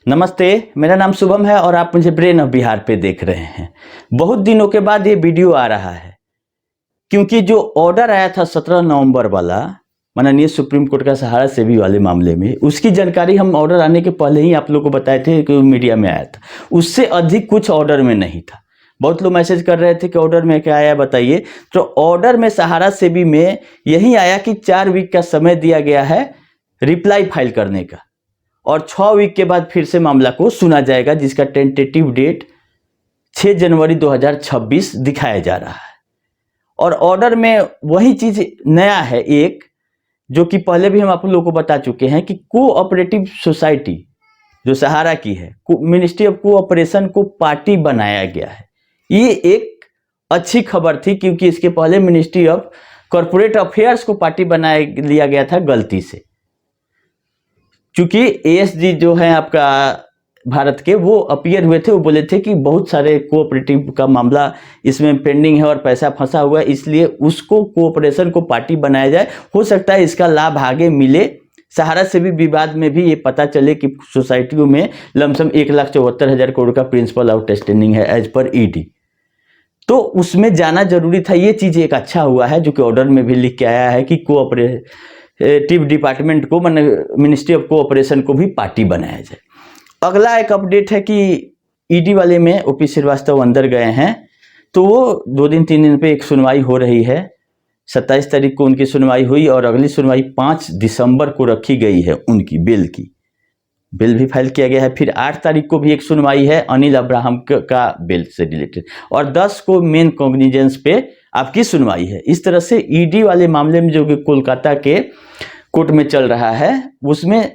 नमस्ते, मेरा नाम शुभम है और आप मुझे ब्रेन ऑफ बिहार पे देख रहे हैं। बहुत दिनों के बाद ये वीडियो आ रहा है क्योंकि जो ऑर्डर आया था 17 नवंबर वाला माननीय सुप्रीम कोर्ट का सहारा सेबी वाले मामले में, उसकी जानकारी हम ऑर्डर आने के पहले ही आप लोगों को बताए थे कि मीडिया में आया था। उससे अधिक कुछ ऑर्डर में नहीं था। बहुत लोग मैसेज कर रहे थे कि ऑर्डर में क्या आया बताइए। तो ऑर्डर में सहारा सेबी में यही आया कि 4 वीक का समय दिया गया है रिप्लाई फाइल करने का और 6 वीक के बाद फिर से मामला को सुना जाएगा, जिसका टेंटेटिव डेट 6 जनवरी 2026 दिखाया जा रहा है। और ऑर्डर में वही चीज नया है एक, जो कि पहले भी हम आप लोगों को बता चुके हैं कि कोऑपरेटिव सोसाइटी जो सहारा की है, मिनिस्ट्री ऑफ कोऑपरेशन को पार्टी बनाया गया है। ये एक अच्छी खबर थी क्योंकि इसके पहले मिनिस्ट्री ऑफ कॉर्पोरेट अफेयर्स को पार्टी बना लिया गया था गलती से। चूंकि एएसजी जो है आपका भारत के, वो अपीयर हुए थे, वो बोले थे कि बहुत सारे कोऑपरेटिव का मामला इसमें पेंडिंग है और पैसा फंसा हुआ है, इसलिए उसको कोऑपरेशन को पार्टी बनाया जाए। हो सकता है इसका लाभ आगे मिले। सहारा से भी विवाद में भी ये पता चले कि सोसाइटियों में लमसम 1,74,000 करोड़ का प्रिंसिपल आउटस्टैंडिंग है एज पर ईडी। तो उसमें जाना जरूरी था। ये चीज एक अच्छा हुआ है जो कि ऑर्डर में भी लिख के आया है कि कोऑपरेटिव डिपार्टमेंट को मिनिस्ट्री ऑफ कोऑपरेशन को भी पार्टी बनाया जाए। अगला एक अपडेट है कि ईडी वाले में ओपी श्रीवास्तव अंदर गए हैं, तो वो 2-3 दिन पे एक सुनवाई हो रही है। 27 तारीख को उनकी सुनवाई हुई और अगली सुनवाई 5 दिसंबर को रखी गई है। उनकी बेल भी फाइल किया गया है। फिर 8 तारीख को भी एक सुनवाई है अनिल अब्राहम का बेल से रिलेटेड, और 10 को मेन कॉग्निजेंस पे आपकी सुनवाई है। इस तरह से ईडी वाले मामले में जो कि कोलकाता के कोर्ट में चल रहा है, उसमें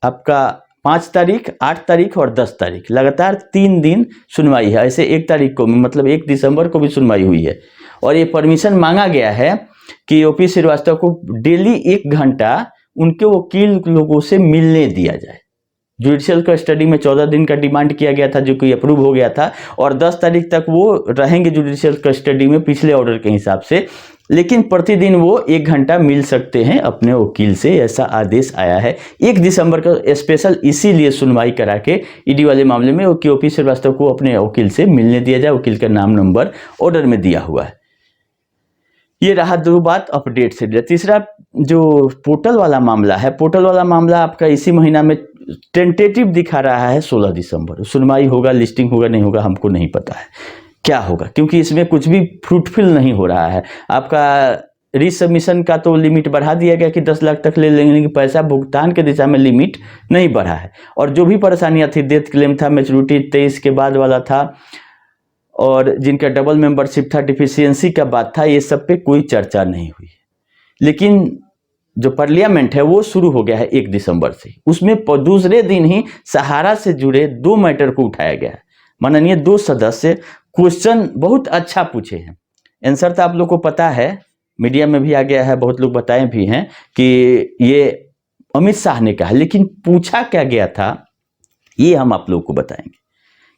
आपका 5 तारीख, 8 तारीख और 10 तारीख लगातार 3 दिन सुनवाई है। ऐसे 1 तारीख को मतलब 1 दिसंबर को भी सुनवाई हुई है और ये परमिशन मांगा गया है कि ओपी श्रीवास्तव को डेली 1 घंटा उनके वकील लोगों से मिलने दिया जाए। जुडिशियल कस्टडी में 14 दिन का डिमांड किया गया था जो कि अप्रूव हो गया था, और 10 तारीख तक वो रहेंगे जुडिशियल कस्टडी में पिछले ऑर्डर के हिसाब से, लेकिन प्रतिदिन वो 1 घंटा मिल सकते हैं अपने वकील से, ऐसा आदेश आया है। 1 दिसंबर का स्पेशल इसीलिए सुनवाई करा के ईडी वाले मामले में कि ओपी श्रीवास्तव को अपने वकील से मिलने दिया जाए। वकील का नाम नंबर ऑर्डर में दिया हुआ है। ये रहा 2 बात अपडेट से। तीसरा जो पोर्टल वाला मामला है, पोर्टल वाला मामला आपका इसी महीना में टेंटेटिव दिखा रहा है 16 दिसंबर। सुनवाई होगा, लिस्टिंग होगा, नहीं होगा हमको नहीं पता है क्या होगा, क्योंकि इसमें कुछ भी फ्रूटफुल नहीं हो रहा है। आपका रीसबमिशन का तो लिमिट बढ़ा दिया गया कि 10 लाख तक ले लेंगे, लेकिन पैसा भुगतान के दिशा में लिमिट नहीं बढ़ा है। और जो भी परेशानियां थी, डेथ क्लेम था, मैच्योरिटी 23 के बाद वाला था, और जिनका डबल मेंबरशिप था, डिफिशियंसी का बात था, ये सब पे कोई चर्चा नहीं हुई। लेकिन जो पार्लियामेंट है वो शुरू हो गया है 1 दिसंबर से। उसमें दूसरे दिन ही सहारा से जुड़े 2 मैटर को उठाया गया है। माननीय 2 सदस्य क्वेश्चन बहुत अच्छा पूछे हैं। आंसर तो आप लोग को पता है, मीडिया में भी आ गया है, बहुत लोग बताए भी हैं कि ये अमित शाह ने कहा, लेकिन पूछा क्या गया था ये हम आप लोग को बताएंगे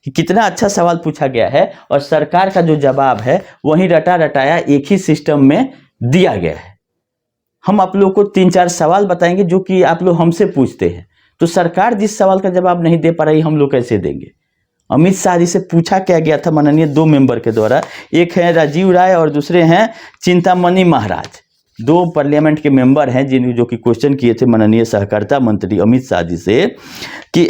कि कितना अच्छा सवाल पूछा गया है, और सरकार का जो जवाब है वही रटा रटाया एक ही सिस्टम में दिया गया है। हम आप लोग को 3-4 सवाल बताएंगे जो कि आप लोग हमसे पूछते हैं, तो सरकार जिस सवाल का जवाब नहीं दे पा रही, हम लोग कैसे देंगे। अमित शाह जी से पूछा क्या गया था माननीय 2 मेंबर के द्वारा, एक है राजीव राय और दूसरे हैं चिंतामणि महाराज। 2 पार्लियामेंट के मेंबर हैं जो कि क्वेश्चन किए थे माननीय सहकारिता मंत्री अमित शाह जी से कि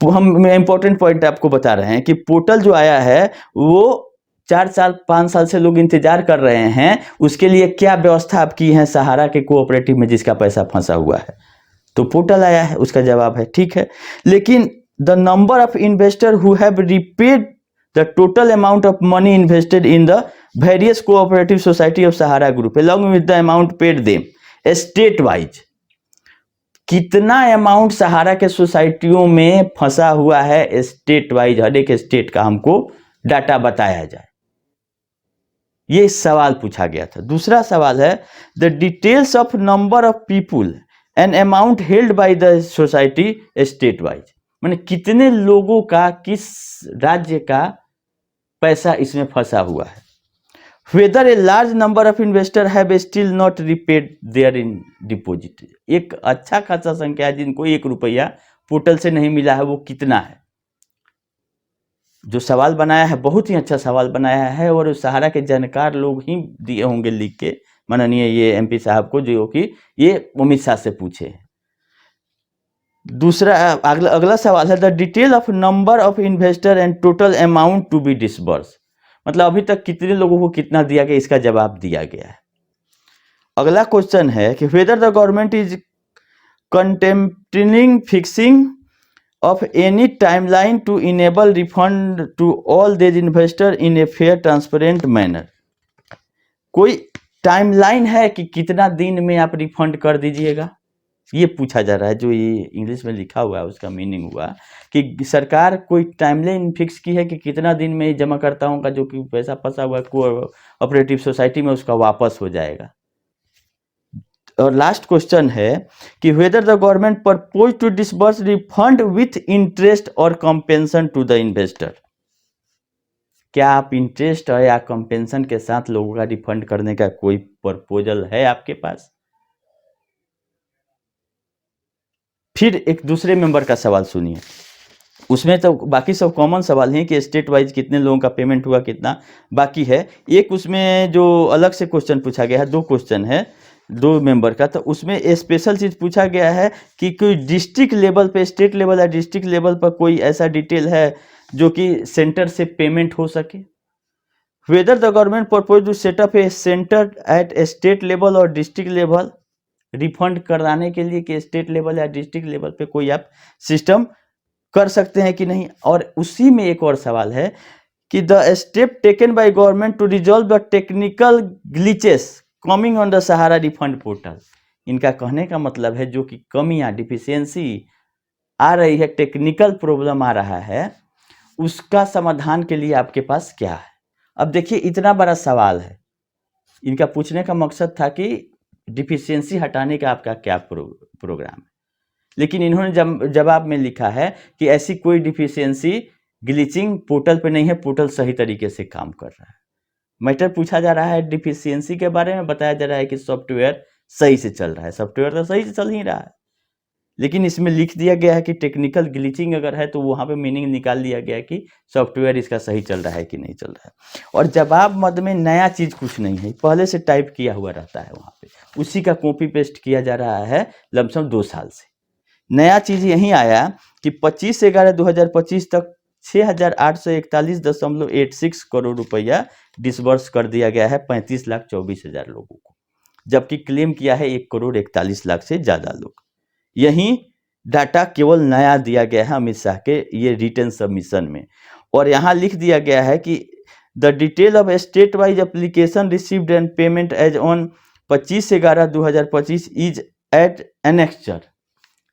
हम इंपॉर्टेंट पॉइंट आपको बता रहे हैं कि पोर्टल जो आया है वो 4 साल 5 साल से लोग इंतजार कर रहे हैं, उसके लिए क्या व्यवस्था आप की है सहारा के कोऑपरेटिव में जिसका पैसा फंसा हुआ है। तो पोर्टल आया है, उसका जवाब है ठीक है, लेकिन the number of investor who have repaid the total amount of money invested in the various cooperative society of Sahara group along with the amount paid them state wise. कितना अमाउंट सहारा के सोसाइटियों में फंसा हुआ है स्टेट वाइज, हर एक state का हमको data बताया जाए, ये सवाल पूछा गया था। दूसरा सवाल है the details of number of people and amount held by the society state wise, माने कितने लोगों का किस राज्य का पैसा इसमें फंसा हुआ है। Whether a large number of investor have still not repaid their in deposit, एक अच्छा खासा संख्या है जिनको 1 रुपया पोर्टल से नहीं मिला है वो कितना है। जो सवाल बनाया है बहुत ही अच्छा सवाल बनाया है और सहारा के जानकार लोग ही दिए होंगे लिख के, माननीय ये एमपी साहब को, जो कि ये अमित शाह से पूछे हैं। दूसरा अगला सवाल है the detail of number of investor and total amount to be disburse, मतलब अभी तक कितने लोगों को कितना दिया गया, इसका जवाब दिया गया है। अगला क्वेश्चन है कि whether the government is contemplating fixing of any timeline to enable refund to all these investor in a fair transparent manner। कोई टाइमलाइन है कि कितना दिन में आप रिफंड कर दीजिएगा, ये पूछा जा रहा है। जो ये इंग्लिश में लिखा हुआ है उसका मीनिंग हुआ कि सरकार कोई टाइमलाइन फिक्स की है कि कितना दिन में जमा करता का जो कि पैसा फंसा हुआ है कोऑपरेटिव सोसाइटी में उसका वापस हो जाएगा। और लास्ट क्वेश्चन है कि whether the government propose to disburse refund with interest और कंपेंशन टू द इन्वेस्टर, क्या आप इंटरेस्ट या कंपेंशन के साथ लोगों का रिफंड करने का कोई प्रपोजल है आपके पास। फिर एक दूसरे मेंबर का सवाल सुनिए, उसमें तो बाकी सब कॉमन सवाल हैं कि स्टेट वाइज कितने लोगों का पेमेंट हुआ, कितना बाकी है। एक उसमें जो अलग से क्वेश्चन पूछा गया है, 2 क्वेश्चन है 2 मेंबर का, तो उसमें स्पेशल चीज पूछा गया है कि कोई डिस्ट्रिक्ट लेवल पे, स्टेट लेवल या डिस्ट्रिक्ट लेवल पर कोई ऐसा डिटेल है जो कि सेंटर से पेमेंट हो सके। Whether the government propose to set up a centre at state level और डिस्ट्रिक्ट लेवल, रिफंड कराने के लिए कि स्टेट लेवल या डिस्ट्रिक्ट लेवल पे कोई आप सिस्टम कर सकते हैं कि नहीं। और उसी में एक और सवाल है कि the step taken by government to resolve the technical glitches coming on the Sahara refund portal, इनका कहने का मतलब है जो कि कमियां, डिफिशियंसी आ रही है, टेक्निकल प्रॉब्लम आ रहा है, उसका समाधान के लिए आपके पास क्या है। अब देखिए इतना बड़ा सवाल है, इनका पूछने का मकसद था कि डिफिशियंसी हटाने का आपका क्या प्रोग्राम है, लेकिन इन्होंने जवाब में लिखा है कि ऐसी कोई डिफिशियंसी ग्लिचिंग पोर्टल पे नहीं है, पोर्टल सही तरीके से काम कर रहा है। मैटर पूछा जा रहा है डिफिशियंसी के बारे में, बताया जा रहा है कि सॉफ्टवेयर सही से चल रहा है। सॉफ्टवेयर तो सही से चल ही रहा है, लेकिन इसमें लिख दिया गया है कि टेक्निकल ग्लिचिंग अगर है तो वहाँ पे मीनिंग निकाल दिया गया कि सॉफ्टवेयर इसका सही चल रहा है कि नहीं चल रहा है। और जवाब मद में नया चीज़ कुछ नहीं है, पहले से टाइप किया हुआ रहता है वहाँ पे, उसी का कॉपी पेस्ट किया जा रहा है लमसम 2 साल से। नया चीज़ यही आया कि 25/11/2025 तक 6,841.86 करोड़ रुपया डिसबर्स कर दिया गया है 35,24,000 लोगों को, जबकि क्लेम किया है 1,41,00,000 से ज़्यादा लोग। यही डाटा केवल नया दिया गया है अमित शाह के ये रिटर्न सबमिशन में। और यहाँ लिख दिया गया है कि the detail of state wise application received and payment as on 25/11/2025 is at annexure.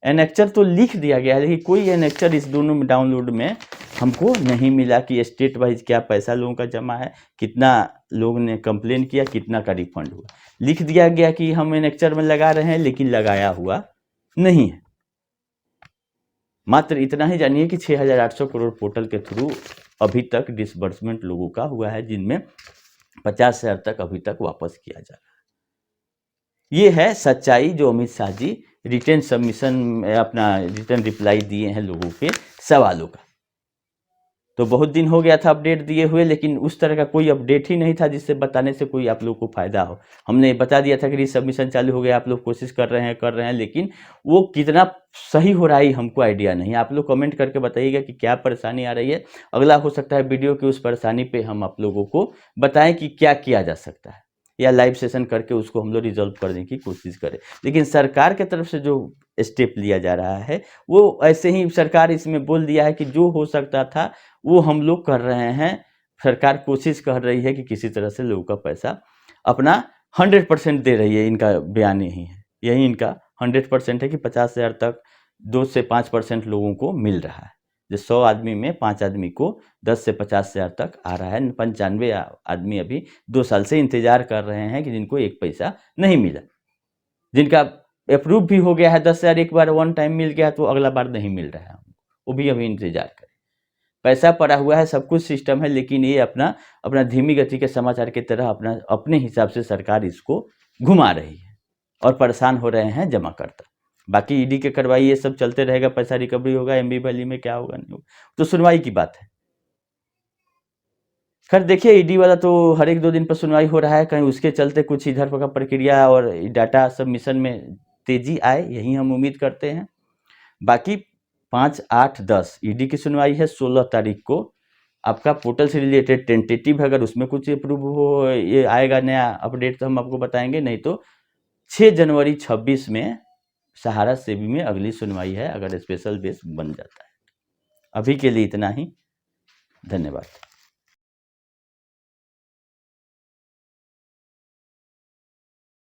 Annexure तो लिख दिया गया है, लेकिन कोई एनेक्चर इस दोनों में डाउनलोड में हमको नहीं मिला कि स्टेट वाइज क्या पैसा लोगों का जमा है, कितना लोगों ने कंप्लेन किया, कितना का रिफंड हुआ। लिख दिया गया कि हम एनेक्चर में लगा रहे हैं, लेकिन लगाया हुआ नहीं है। मात्र इतना ही जानिए कि 6,800 करोड़ पोर्टल के थ्रू अभी तक डिसबर्समेंट लोगों का हुआ है, जिनमें 50,000 तक अभी तक वापस किया जा रहा है। ये है सच्चाई जो अमित शाह जी रिटर्न सबमिशन में अपना रिटर्न रिप्लाई दिए हैं लोगों के सवालों का। तो बहुत दिन हो गया था अपडेट दिए हुए, लेकिन उस तरह का कोई अपडेट ही नहीं था जिससे बताने से कोई आप लोग को फायदा हो। हमने बता दिया था कि सबमिशन चालू हो गया, आप लोग कोशिश कर रहे हैं, लेकिन वो कितना सही हो रहा है हमको आइडिया नहीं। आप लोग कमेंट करके बताइएगा कि क्या परेशानी आ रही है। अगला हो सकता है वीडियो की उस परेशानी पे हम आप लोगों को बताएं कि क्या किया जा सकता है, या लाइव सेशन करके उसको हम लोग रिजॉल्व करने की कोशिश करें। लेकिन सरकार की तरफ से जो स्टेप लिया जा रहा है वो ऐसे ही, सरकार इसमें बोल दिया है कि जो हो सकता था वो हम लोग कर रहे हैं। सरकार कोशिश कर रही है कि किसी तरह से लोगों का पैसा अपना 100% दे रही है। इनका बयान यही इनका 100% है कि 50,000 तक 2 से 5% लोगों को मिल रहा है। जो 100 आदमी में 5 आदमी को 10 से 50,000 तक आ रहा है। 95 आदमी अभी 2 साल से इंतजार कर रहे हैं कि जिनको 1 पैसा नहीं मिला। जिनका अप्रूव भी हो गया है 10,000 एक बार वन टाइम मिल गया, तो अगला बार नहीं मिल रहा है, वो भी अभी इंतजार करें। पैसा पड़ा हुआ है, सब कुछ सिस्टम है, लेकिन ये अपना धीमी गति के समाचार की तरह अपने हिसाब से सरकार इसको घुमा रही है और परेशान हो रहे हैं जमाकर्ता। बाकी ईडी के कार्रवाई ये सब चलते रहेगा, पैसा रिकवरी होगा, एमबी वैली में क्या होगा नहीं होगा, तो सुनवाई की बात है। खैर देखिए, ईडी वाला तो हर 1-2 दिन पर सुनवाई हो रहा है, कहीं उसके चलते कुछ इधर का प्रक्रिया और डाटा सबमिशन में तेजी आए, यही हम उम्मीद करते हैं। बाकी 5, 8, 10 ईडी की सुनवाई है 16 तारीख को। आपका पोर्टल से रिलेटेड टेंटेटिव है, अगर उसमें कुछ अप्रूव हो, ये आएगा नया अपडेट तो हम आपको बताएंगे, नहीं तो 6 जनवरी 26 में सहारा सेबी में अगली सुनवाई है, अगर स्पेशल बेस बन जाता है। अभी के लिए इतना ही, धन्यवाद।